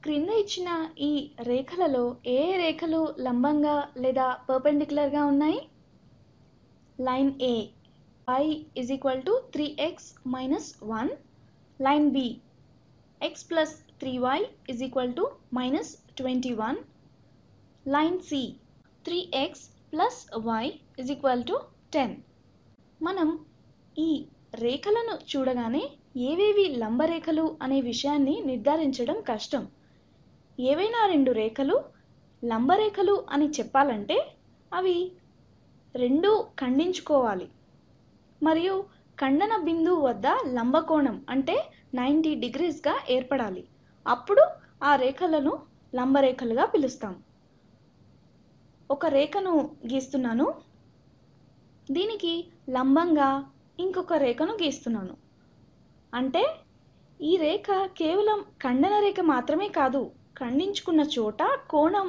క్రింద ఇచ్చిన ఈ రేఖలలో ఏ రేఖలు లంబంగా లేదా పర్పెండిక్యులర్గా ఉన్నాయి? Line A y is equal to 3x minus 1. Line B x plus 3y is equal to minus 21. Line C 3x plus y is equal to 10. మనం ఈ రేఖలను చూడగానే ఏవేవి లంబరేఖలు అనే విషయాన్ని నిర్ధారించడం కష్టం. ఏవైనా రెండు రేఖలు లంబరేఖలు అని చెప్పాలంటే అవి రెండు ఖండించుకోవాలి మరియు ఖండన బిందువు వద్ద లంబకోణం అంటే 90 డిగ్రీస్గా ఏర్పడాలి. అప్పుడు ఆ రేఖలను లంబరేఖలుగా పిలుస్తాం. ఒక రేఖను గీస్తున్నాను, దీనికి లంబంగా ఇంకొక రేఖను గీస్తున్నాను. అంటే ఈ రేఖ కేవలం ఖండన రేఖ మాత్రమే కాదు, ఖండించుకున్న చోట కోణం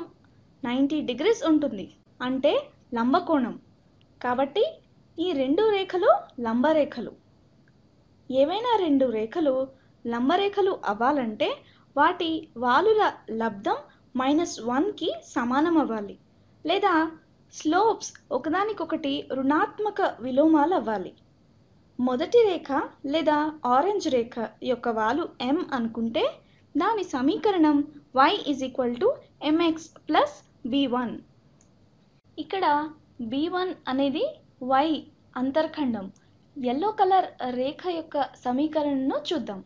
90 డిగ్రీస్ ఉంటుంది, అంటే లంబకోణం. కాబట్టి ఈ రెండు రేఖలు లంబరేఖలు. ఏవైనా రెండు రేఖలు లంబరేఖలు అవ్వాలంటే వాటి వాలుల లబ్ధం -1కి సమానం అవ్వాలి, లేదా స్లోప్స్ ఒకదానికొకటి రుణాత్మక విలోమాలు అవ్వాలి. మొదటి రేఖ లేదా ఆరెంజ్ రేఖ యొక్క వాలు m అనుకుంటే దాని సమీకరణం y = mx + b1. ఇక్కడ b1 అనేది y అంతర్ఖండం. ఎల్లో కలర్ రేఖ యొక్క సమీకరణను చూద్దాం.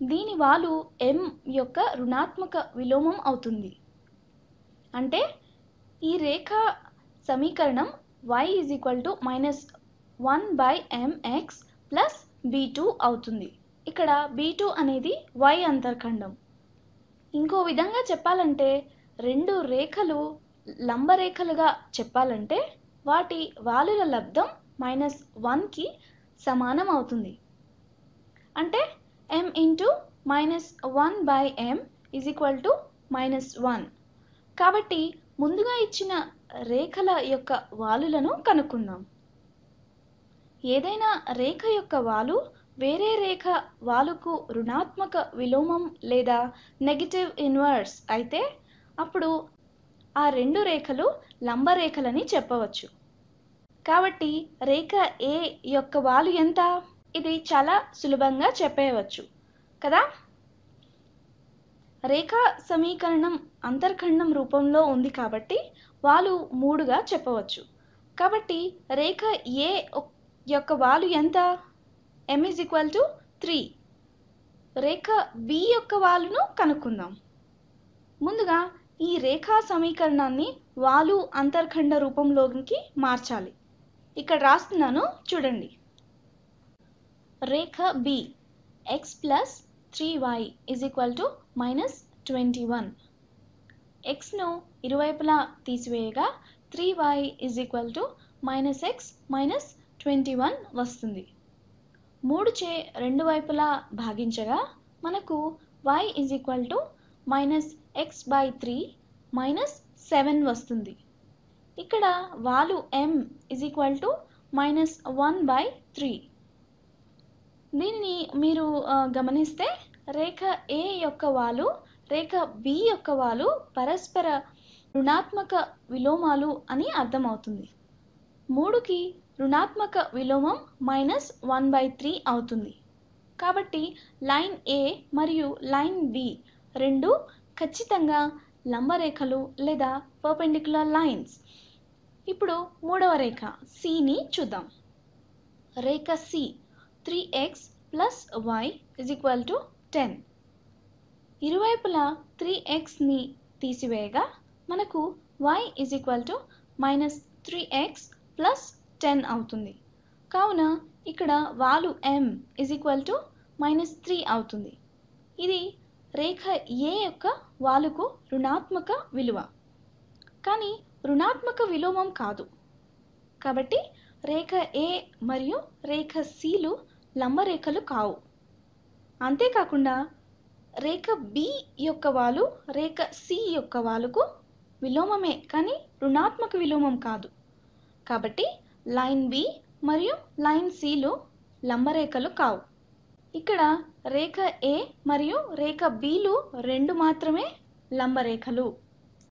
దీని వాలు m యొక్క రుణాత్మక విలోమం అవుతుంది. అంటే ఈ రేఖ సమీకరణం y = -1/mx + b2 అవుతుంది. ఇక్కడ b2 అనేది y అంతర్ఖండం. ఇంకో విధంగా చెప్పాలంటే రెండు రేఖలు లంబరేఖలుగా చెప్పాలంటే వాటి వాలుల లబ్ధం -1కి సమానం అవుతుంది. అంటే m × -1/m = -1. కాబట్టి ముందుగా ఇచ్చిన రేఖల యొక్క వాలులను కనుక్కుందాం. ఏదైనా రేఖ యొక్క వాలు వేరే రేఖ వాలుకు రుణాత్మక విలోమం లేదా నెగటివ్ ఇన్వర్స్ అయితే అప్పుడు ఆ రెండు రేఖలు లంబరేఖలని చెప్పవచ్చు. కాబట్టి రేఖ ఏ యొక్క వాలు ఎంత? ఇది చాలా సులభంగా చెప్పేయవచ్చు కదా. రేఖా సమీకరణం అంతర్ఖండం రూపంలో ఉంది కాబట్టి వాలు 3గా చెప్పవచ్చు. కాబట్టి రేఖ ఏ యొక్క వాలు ఎంత? m = 3. రేఖ B యొక్క వాలును కనుక్కుందాం. ముందుగా ఈ రేఖా సమీకరణాన్ని వాలు అంతర్ఖండ రూపంలోకి మార్చాలి. ఇక్కడ రాస్తున్నాను చూడండి. రేఖ B x + 3y = -21. xను ఇరువైపులా తీసివేయగా 3y = -x - 21 వస్తుంది. 3 చే రెండు వైపులా భాగించగా మనకు y = -x/3 - 7 వస్తుంది. ఇక్కడ వాలు m = -1/3. దీనిని మీరు గమనిస్తే రేఖ A యొక్క వాలు రేఖ B యొక్క వాలు పరస్పర రుణాత్మక విలోమాలు అని అర్థమవుతుంది. 3కి రుణాత్మక విలోమం -1/3 అవుతుంది. కాబట్టి లైన్ A మరియు లైన్ B రెండు ఖచ్చితంగా లంబరేఖలు లేదా పర్పెండిక్యులర్ లైన్స్. ఇప్పుడు మూడవ రేఖ Cని చూద్దాం. రేఖ C 3x + y = 10. ఇరువైపులా 3xని తీసివేయగా మనకు y = -3x + 10 అవుతుంది. కావున ఇక్కడ వాలు m = -3 అవుతుంది. ఇది రేఖ A యొక్క వాలుకు రుణాత్మక విలువ, కానీ రుణాత్మక విలోమం కాదు. కాబట్టి రేఖ A మరియు రేఖ Cలు లంబరేఖలు కావు. అంతేకాకుండా రేఖ B యొక్క వాలు రేఖ C యొక్క వాలుకు విలోమమే కానీ రుణాత్మక విలోమం కాదు. కాబట్టి లైన్ B మరియు లైన్ Cలు లంబరేఖలు కావు. ఇక్కడ రేఖ ఏ మరియు రేఖ బిలు రెండు మాత్రమే లంబరేఖలు.